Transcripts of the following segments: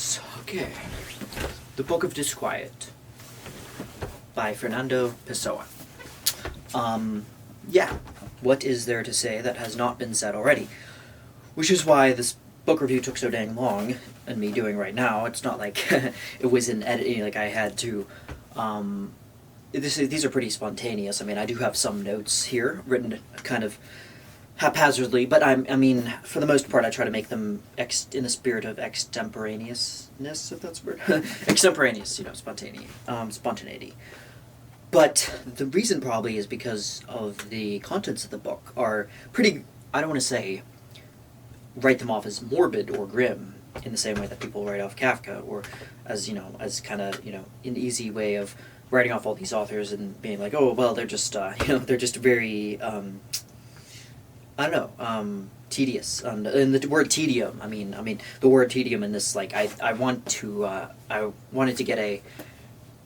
So, okay. The Book of Disquiet by Fernando Pessoa. Yeah, what is there to say that has not been said already? Which is why this book review took so dang long, and me doing right now. It's not like it was in editing, like I had to, these are pretty spontaneous. I mean, I do have some notes here, written kind of haphazardly, but I mean, for the most part, I try to make them in the spirit of extemporaneousness, if that's a word. Extemporaneous, spontaneity. But the reason probably is because of the contents of the book are pretty, I don't want to say, write them off as morbid or grim in the same way that people write off Kafka, or as, as kind of, an easy way of writing off all these authors and being like, oh, well, they're just, they're just very, tedious. And the word tedium, I mean, the word tedium in this, like, I wanted to get a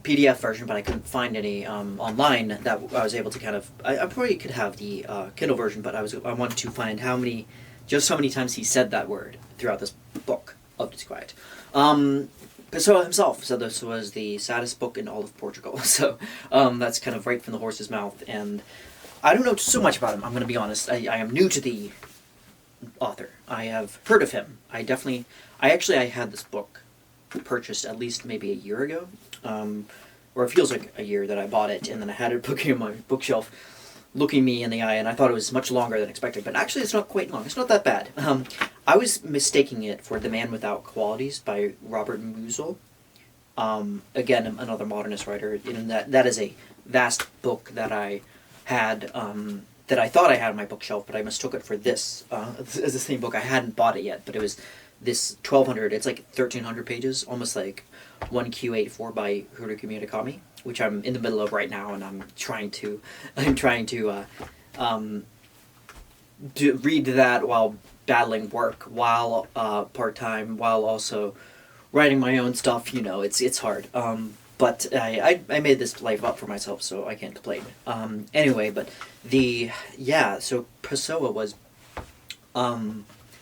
PDF version, but I couldn't find any online that I was able to kind of. I probably could have the Kindle version, but I wanted to find how many times he said that word throughout this book of Disquiet. Pessoa himself said this was the saddest book in all of Portugal. So that's kind of right from the horse's mouth, and I don't know so much about him. I'm going to be honest. I am new to the author. I have heard of him. I had this book purchased at least maybe a year ago, or it feels like a year that I bought it, and then I had it booking on my bookshelf, looking me in the eye, and I thought it was much longer than expected, but actually it's not quite long. It's not that bad. I was mistaking it for The Man Without Qualities by Robert Musil. Again, another modernist writer. That is a vast book that I had, that I thought I had on my bookshelf, but I mistook it for this, as the same book. I hadn't bought it yet, but it was this 1,200, it's like 1,300 pages, almost like 1Q84 by Haruki Murakami, which I'm in the middle of right now, and I'm trying to read that while battling work, while part-time, while also writing my own stuff. It's hard. But I made this life up for myself, so I can't complain. Anyway, but so Pessoa was,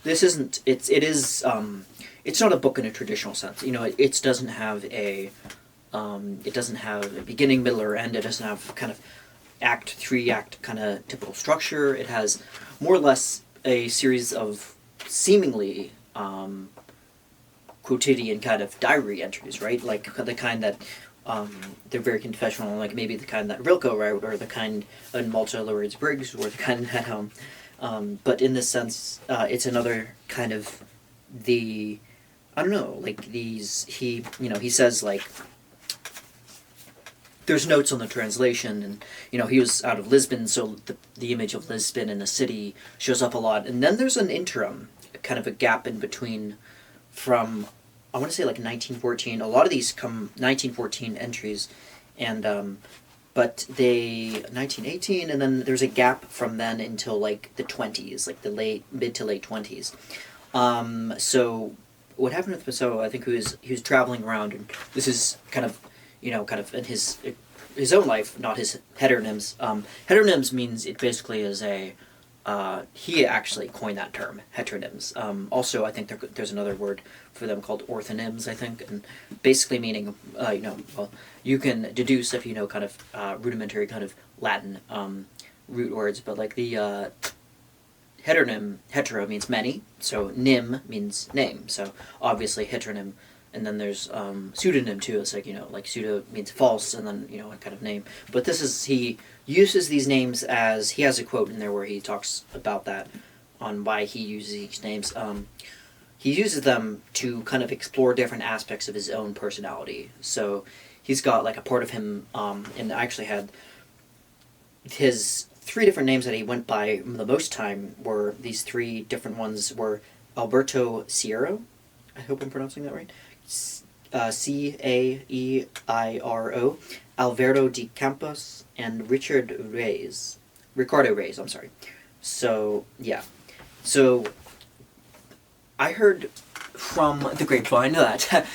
this isn't, it's not a book in a traditional sense. It doesn't have a beginning, middle, or end. It doesn't have kind of three-act kind of typical structure. It has more or less a series of seemingly quotidian kind of diary entries, right? Like the kind that they're very confessional, like maybe the kind that Rilke wrote, or the kind in Malta Louise Briggs, or the kind that but in this sense, it's another kind of he says, like, there's notes on the translation, and he was out of Lisbon, so the image of Lisbon in the city shows up a lot, and then there's an interim, kind of a gap in between from, I want to say, like 1914. A lot of these come 1914 entries, and but 1918, and then there's a gap from then until like the 20s, like the mid to late 20s. So what happened with Pessoa, I think he was traveling around, and this is kind of in his own life, not his heteronyms. Heteronyms means it basically is he actually coined that term, heteronyms. Also, I think there's another word for them called orthonyms, I think, and basically meaning, you can deduce if you know kind of rudimentary kind of Latin root words, but like the heteronym, hetero means many, so nym means name, so obviously heteronym. And then there's pseudonym too. It's like, like pseudo means false, and then, a kind of name. But he uses these names as, he has a quote in there where he talks about that, on why he uses these names. He uses them to kind of explore different aspects of his own personality. So he's got like a part of him, and I actually had his 3 different names that he went by the most time were, these 3 different ones were Alberto Ciero, I hope I'm pronouncing that right, Caeiro, Alvaro de Campos, and Ricardo Reis, I'm sorry. So, yeah. So, I heard from the grapevine that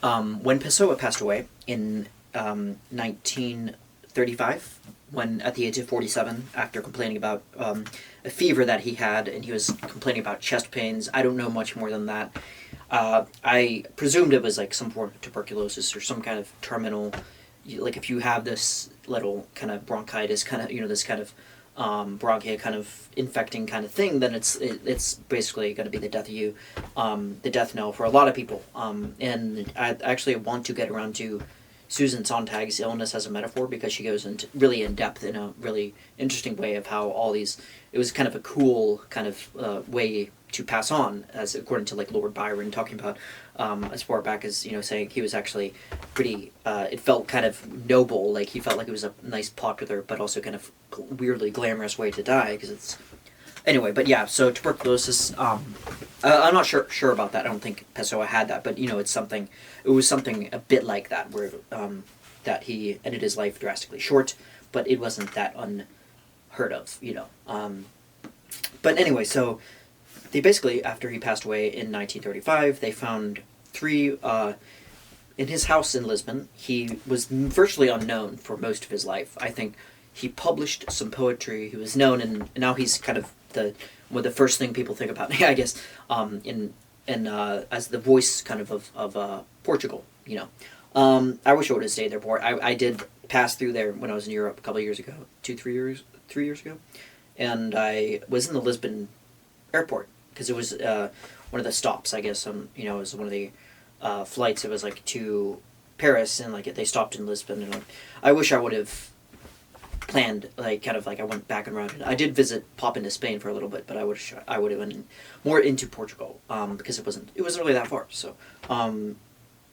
when Pessoa passed away in 1935, when at the age of 47, after complaining about a fever that he had, and he was complaining about chest pains, I don't know much more than that. I presumed it was like some form of tuberculosis or some kind of terminal, like if you have this little kind of bronchitis, kind of this kind of bronchia kind of infecting kind of thing, then it's basically going to be the death of you, the death knell for a lot of people. And I actually want to get around to Susan Sontag's illness as a metaphor, because she goes into really in depth in a really interesting way of how all these, it was kind of a cool kind of way to pass on, as according to like Lord Byron talking about as far back as saying he was actually pretty it felt kind of noble, like he felt like it was a nice popular but also kind of weirdly glamorous way to die, because it's anyway. But yeah, so tuberculosis, I'm not sure about that. I don't think Pessoa had that, but it was something a bit like that, where that he ended his life drastically short, but it wasn't that unheard of. But anyway, so they basically, after he passed away in 1935, they found three in his house in Lisbon. He was virtually unknown for most of his life. I think he published some poetry. He was known, and now he's kind of the first thing people think about, I guess, in as the voice kind of Portugal. I wish I would have stayed there more. I did pass through there when I was in Europe a couple of years ago, 3 years ago, and I was in the Lisbon airport, because it was one of the stops, I guess. It was one of the flights. It was like to Paris, and like they stopped in Lisbon, and I wish I would have planned, like kind of like I went back and around. I did pop into Spain for a little bit, but I would have went more into Portugal, because it wasn't really that far. So,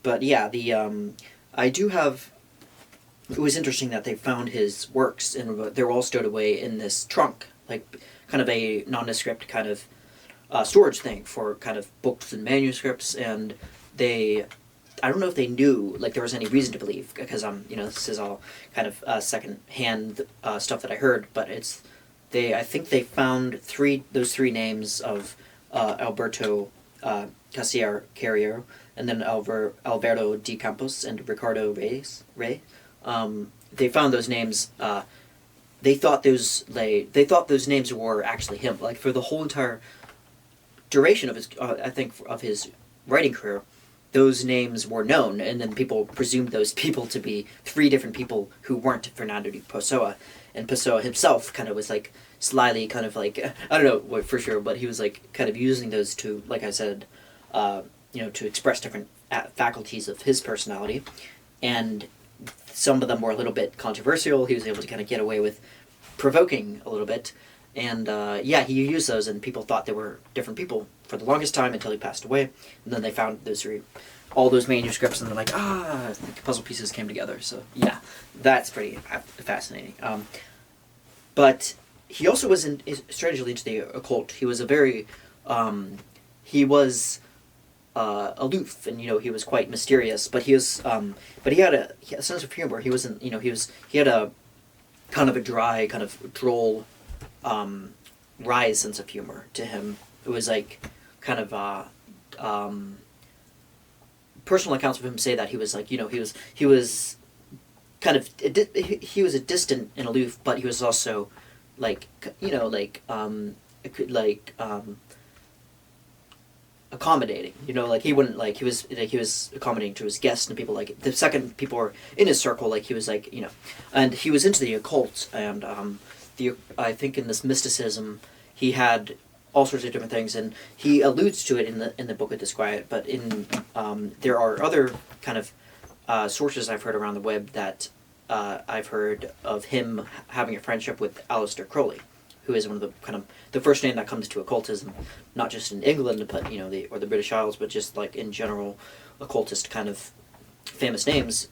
but yeah, I do have. It was interesting that they found his works, and they're all stowed away in this trunk, like kind of a nondescript kind of storage thing for kind of books and manuscripts. And I don't know if they knew, like there was any reason to believe, because this is all kind of second hand stuff that I heard, but I think they found those three names of Alberto Carriero, and then Alberto de Campos and Ricardo Reyes. They found those names. They thought those names were actually him. Like for the whole entire duration of his, I think, of his writing career, those names were known, and then people presumed those people to be three different people who weren't Fernando de Pessoa. And Pessoa himself kind of was like slyly kind of like, I don't know what for sure, but he was like kind of using those to, like I said, to express different faculties of his personality. And some of them were a little bit controversial. He was able to kind of get away with provoking a little bit. And he used those, and people thought they were different people for the longest time until he passed away. And then they found all those manuscripts, and they're like, the puzzle pieces came together. So yeah, that's pretty fascinating. But he also was strangely into the occult. He was aloof, and he was quite mysterious. But he had a sense of humor. He wasn't, he had a kind of a dry, kind of droll, wry sense of humor to him. It was like kind of personal accounts of him say that he was like, he was kind of, he was a distant and aloof, but he was also like, accommodating, like he wouldn't, like he was accommodating to his guests and people. Like the second people were in his circle, like he was like, and he was into the occult, and I think in this mysticism he had all sorts of different things, and he alludes to it in the book of Disquiet. But there are other kind of sources I've heard around the web that I've heard of him having a friendship with Aleister Crowley, who is one of the kind of the first name that comes to occultism, not just in England, but or the British Isles, but just like in general, occultist kind of famous names.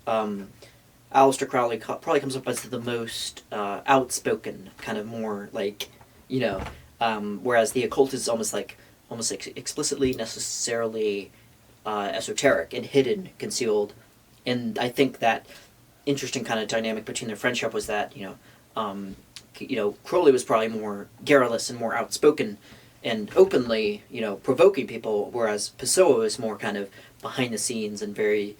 Aleister Crowley probably comes up as the most outspoken, kind of more like, whereas the occult is almost like explicitly necessarily esoteric and hidden, concealed. And I think that interesting kind of dynamic between their friendship was that Crowley was probably more garrulous and more outspoken and openly provoking people, whereas Pessoa was more kind of behind the scenes and very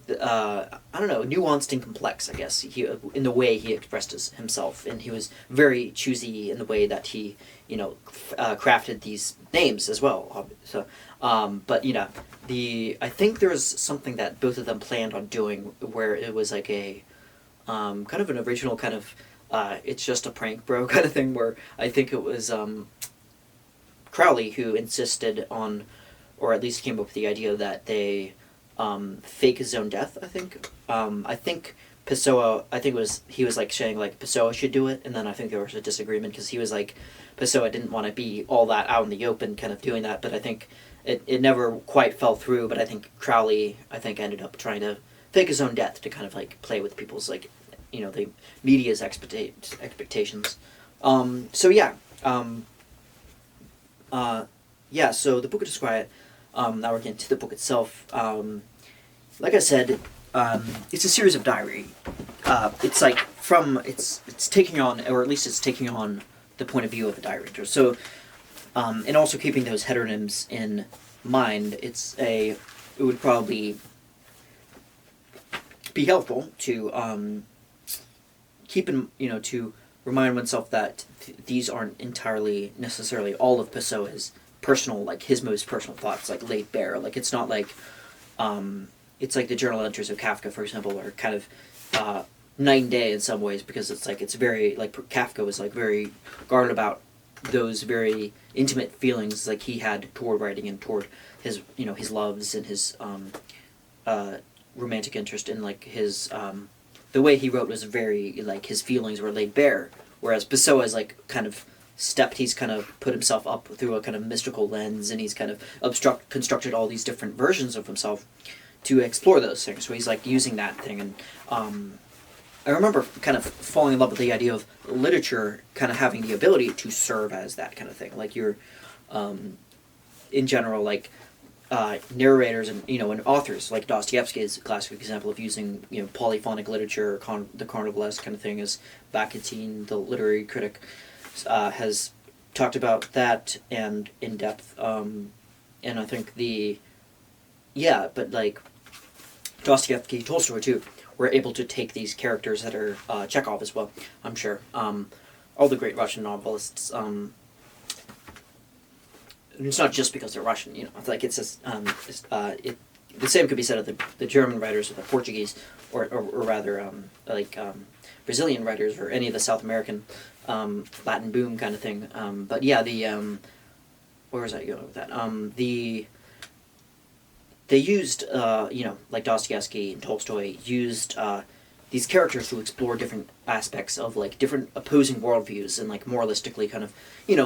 nuanced and complex, I guess, in the way he expressed himself, and he was very choosy in the way that he crafted these names as well. So, but I think there was something that both of them planned on doing where it was like a kind of an original kind of it's just a prank bro kind of thing, where I think it was Crowley who insisted on, or at least came up with the idea that they fake his own death. I think Pessoa, he was like saying like Pessoa should do it, and then I think there was a disagreement because he was like Pessoa didn't want to be all that out in the open kind of doing that, but I think it never quite fell through. But I think Crowley ended up trying to fake his own death to kind of like play with people's like the media's expectations. So yeah. So the Book of Disquiet, now we're getting to the book itself. Like I said, it's a series of diary. It's like it's taking on, or at least it's taking on the point of view of a diary writer. So, and also keeping those heteronyms in mind, it would probably be helpful to keep in, to remind oneself that these aren't entirely necessarily all of Pessoa's personal, like his most personal thoughts, like laid bare. Like it's not like, it's like the journal entries of Kafka, for example, are kind of night and day in some ways, because it's very, like Kafka was like very guarded about those very intimate feelings like he had toward writing and toward his, his loves and his romantic interest, in like his the way he wrote was very, like, his feelings were laid bare, whereas Pessoa is like he's kind of put himself up through a kind of mystical lens, and he's kind of constructed all these different versions of himself to explore those things. So he's like using that thing, and I remember kind of falling in love with the idea of literature kind of having the ability to serve as that kind of thing. Like you're, in general, like narrators and and authors like Dostoevsky is a classic example of using polyphonic literature, the Carnivalesque kind of thing, as Bakhtin, the literary critic, has talked about that and in depth. And I think but like Dostoevsky, Tolstoy too, were able to take these characters that are Chekhov as well. I'm sure all the great Russian novelists. It's not just because they're Russian, It's like it's just the same could be said of the German writers or the Portuguese, or rather Brazilian writers, or any of the South American Latin boom kind of thing. But yeah, where was I going with that? They used like Dostoevsky and Tolstoy used these characters to explore different aspects of like different opposing worldviews, and like moralistically kind of in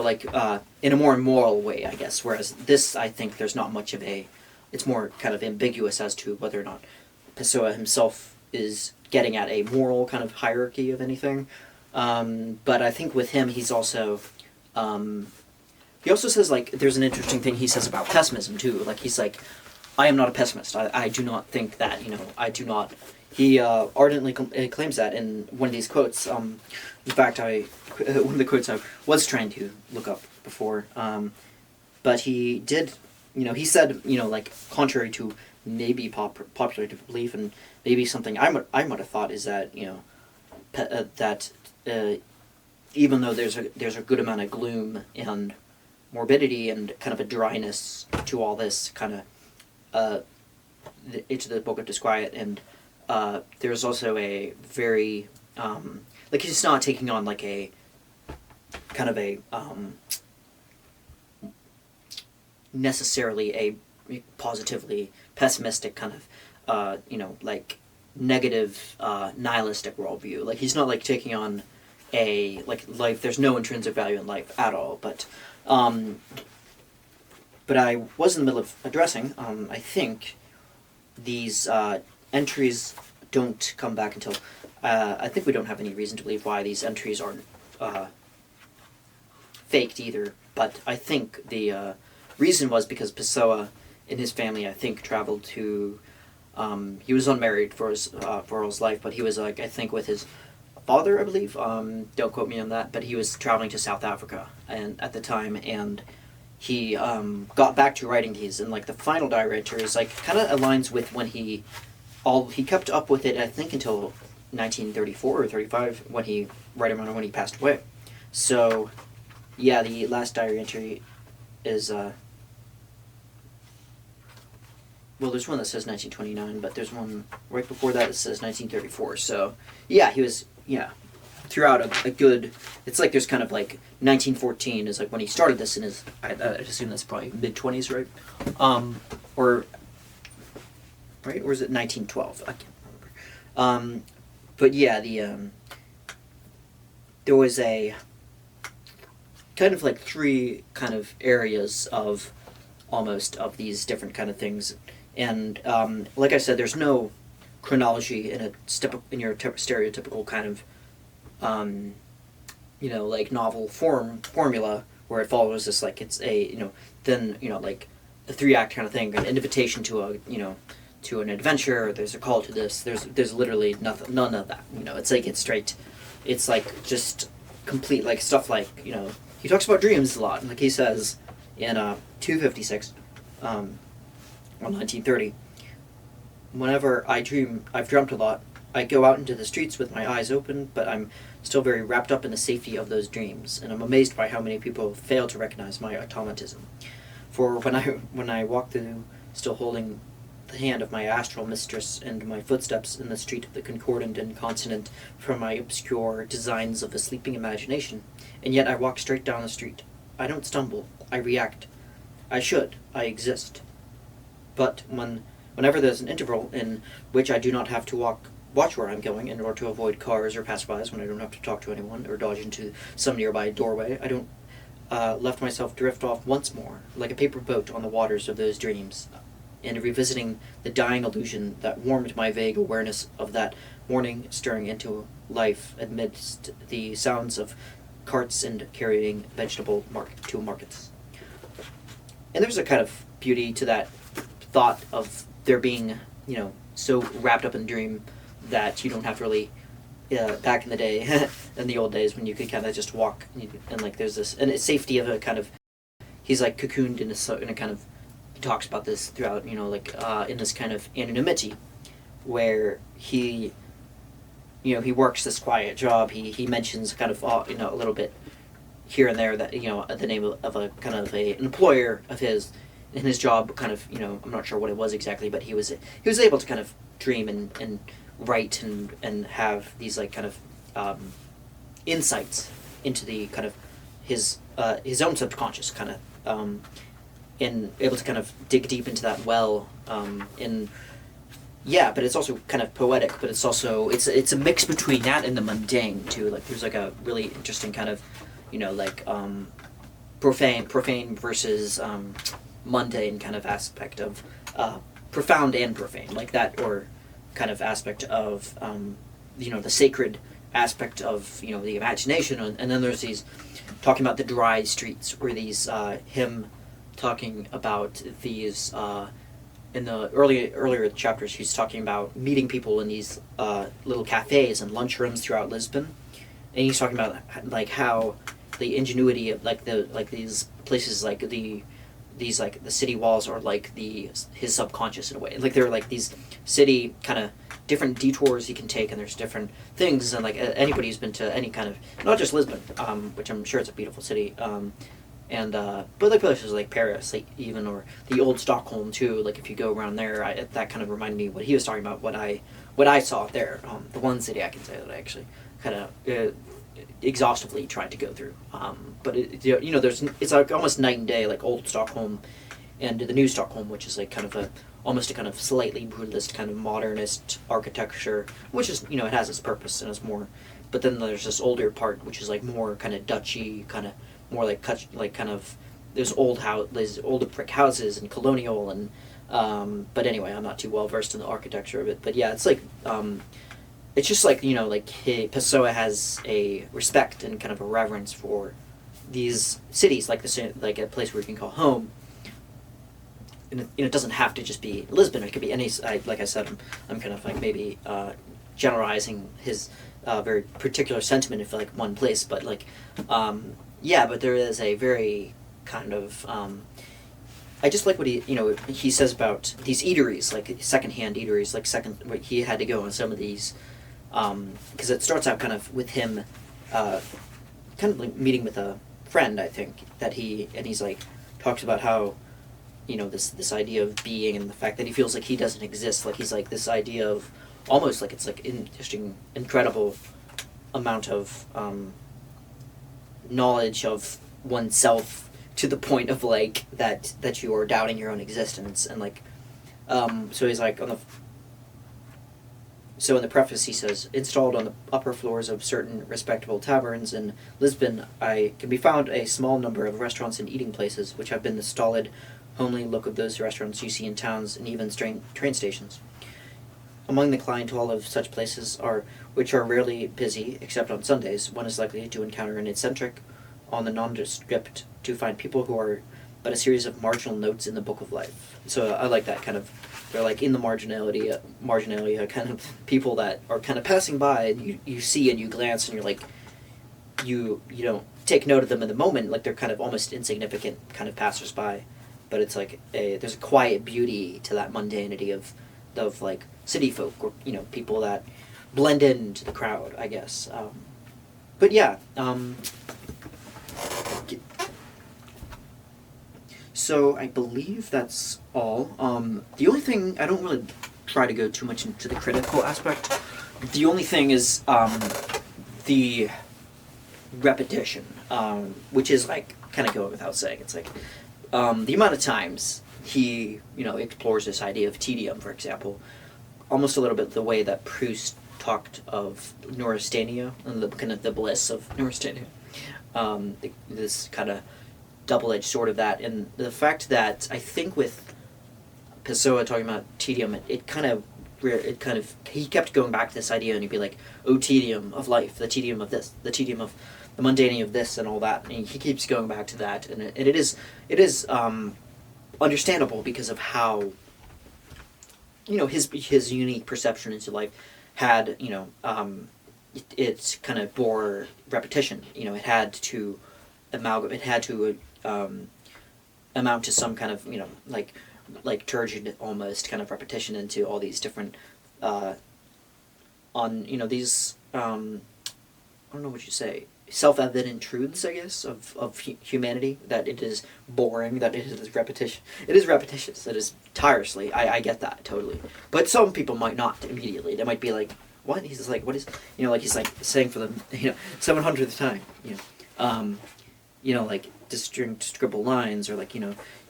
a more immoral way, I guess. Whereas this, I think there's not much of it's more kind of ambiguous as to whether or not Pessoa himself is getting at a moral kind of hierarchy of anything. But I think with him, he's also he also says, like, there's an interesting thing he says about pessimism too. Like he's like, I am not a pessimist. I do not think that, I do not. He ardently claims that in one of these quotes. In fact, one of the quotes I was trying to look up before, but he did, he said, like, contrary to maybe popular belief, and maybe something I might have thought, is that, that even though there's a good amount of gloom and morbidity and kind of a dryness to all this kind of into the Book of Disquiet, and there's also a very like, he's not taking on like a kind of a necessarily a positively pessimistic kind of like negative nihilistic worldview. Like he's not like taking on a like life. There's no intrinsic value in life at all. But I was in the middle of addressing. I think these entries don't come back until. I think we don't have any reason to believe why these entries aren't faked either. But I think the reason was because Pessoa and his family, I think, traveled to. He was unmarried for his life, but he was like, I think, with his father, I believe. Don't quote me on that, but he was traveling to South Africa and at the time, and he got back to writing these, and like the final diary entries like kind of aligns with when he kept up with it, I think, until 1934 or 35 when he passed away. So Yeah, the last diary entry is well, there's one that says 1929, but there's one right before that says 1934. So yeah, he was throughout a good. It's like there's kind of like 1914 is like when he started this in his. I assume that's probably mid-20s, right? Or right, or is it 1912? I can't remember. But yeah, there was a kind of like three kind of areas of almost of these different kind of things, and like I said, there's no chronology in in your stereotypical kind of like novel formula where it follows this like it's a then like a 3-act kind of thing, an invitation to a to an adventure. There's a call to this. There's literally none of that. It's like it's straight. It's like just complete like stuff like he talks about dreams a lot, like he says in 256, on 1930. Whenever I dream, I've dreamt a lot. I go out into the streets with my eyes open, but I'm still very wrapped up in the safety of those dreams, and I'm amazed by how many people fail to recognize my automatism. For when I walk through, still holding the hand of my astral mistress, and my footsteps in the street of the concordant and consonant from my obscure designs of a sleeping imagination, and yet I walk straight down the street. I don't stumble. I react. I exist. But whenever there's an interval in which I do not have to watch where I'm going in order to avoid cars or passerbys, when I don't have to talk to anyone or dodge into some nearby doorway, I don't left myself drift off once more, like a paper boat on the waters of those dreams, and revisiting the dying illusion that warmed my vague awareness of that morning, stirring into life amidst the sounds of carts and carrying vegetable to markets. And there's a kind of beauty to that thought of there being, so wrapped up in dream that you don't have to really, back in the day, in the old days when you could kind of just walk and like there's this, and it's safety of a kind of, he's like cocooned in a kind of, he talks about this throughout, in this kind of anonymity where he works this quiet job. He mentions kind of, a little bit here and there that, the name of a kind of an employer of his, in his job kind of, I'm not sure what it was exactly, but he was able to kind of dream and write and have these like kind of insights into the kind of his own subconscious kind of, and able to kind of dig deep into that well, but it's also kind of poetic, but it's also it's a mix between that and the mundane too. Like there's like a really interesting kind of profane versus mundane kind of aspect of profound and profane, like that, or kind of aspect of the sacred aspect of the imagination, and then there's these talking about the dry streets, or these him talking about these in the earlier chapters. He's talking about meeting people in these little cafes and lunchrooms throughout Lisbon, and he's talking about like how the ingenuity of like these places, like these like the city walls are like his subconscious in a way. Like they're like these city kind of different detours he can take, and there's different things, and like anybody who's been to any kind of, not just Lisbon, which I'm sure it's a beautiful city, and but like places like Paris, like even, or the old Stockholm too. Like if you go around there, that kind of reminded me what he was talking about, what I saw there. The one city I can say that I actually kind of exhaustively tried to go through. But it's like almost night and day, like old Stockholm and the new Stockholm, which is like kind of almost a kind of slightly brutalist kind of modernist architecture, which is it has its purpose and it's more. But then there's this older part, which is like more kind of Dutchy, kind of more like kind of there's old brick houses and colonial, and but anyway, I'm not too well versed in the architecture of it. But yeah, it's like it's just like Pessoa has a respect and kind of a reverence for these cities, like like a place where you can call home. And it doesn't have to just be Lisbon. It could be any. Like I said, I'm kind of like maybe generalizing his very particular sentiment of like one place, but like but there is a very kind of I just like what he says about these eateries, like secondhand eateries, like he had to go on some of these because it starts out kind of with him kind of like meeting with friend, I think, he's like talks about how, this idea of being and the fact that he feels like he doesn't exist. Like he's like this idea of almost like it's like interesting, incredible amount of knowledge of oneself to the point of like that you are doubting your own existence and like so he's like so in the preface he says, installed on the upper floors of certain respectable taverns in Lisbon, I can be found a small number of restaurants and eating places which have been the stolid, homely look of those restaurants you see in towns and even train stations. Among the clientele of such places which are rarely busy except on Sundays, one is likely to encounter an eccentric, on the nondescript, to find people who are but a series of marginal notes in the book of life. So I like that kind of. They're like in the marginalia kind of people that are kind of passing by, and you see and you glance and you're like, you don't take note of them in the moment, like they're kind of almost insignificant kind of passersby, but it's like there's a quiet beauty to that mundanity of like city folk or people that blend into the crowd, I guess. But yeah. So I believe that's all. The only thing, I don't really try to go too much into the critical aspect. The only thing is the repetition, which is like kind of going without saying. It's like the amount of times he explores this idea of tedium, for example, almost a little bit the way that Proust talked of neurasthenia and the kind of the bliss of neurasthenia. This kind of double-edged sword of that, and the fact that I think with Pessoa talking about tedium, it kind of he kept going back to this idea, and he'd be like, "Oh, tedium of life, the tedium of this, the tedium of the mundanity of this, and all that." And he keeps going back to that, and it is understandable because of how his unique perception into life had it kind of bore repetition. It had to amalgamate. It had to amount to some kind of like turgid almost kind of repetition into all these different these I don't know what you say, self-evident truths, I guess, of humanity, that it is boring, that it is repetition. It is repetitious. It is tirelessly. I get that totally. But some people might not immediately. They might be like, what? He's like, what is, like he's like saying for the 700th time, like just scribble lines, or like,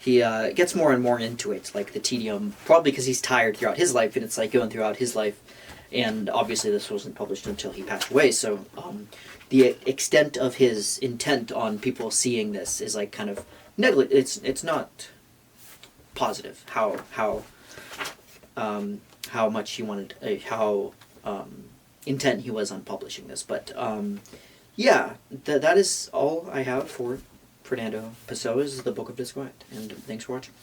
he gets more and more into it, like the tedium, probably because he's tired throughout his life, and it's like going throughout his life, and obviously this wasn't published until he passed away, so the extent of his intent on people seeing this is like kind of it's not positive how much he wanted, how intent he was on publishing this, but yeah, that is all I have for Fernando Pessoa's The Book of Disquiet, and thanks for watching.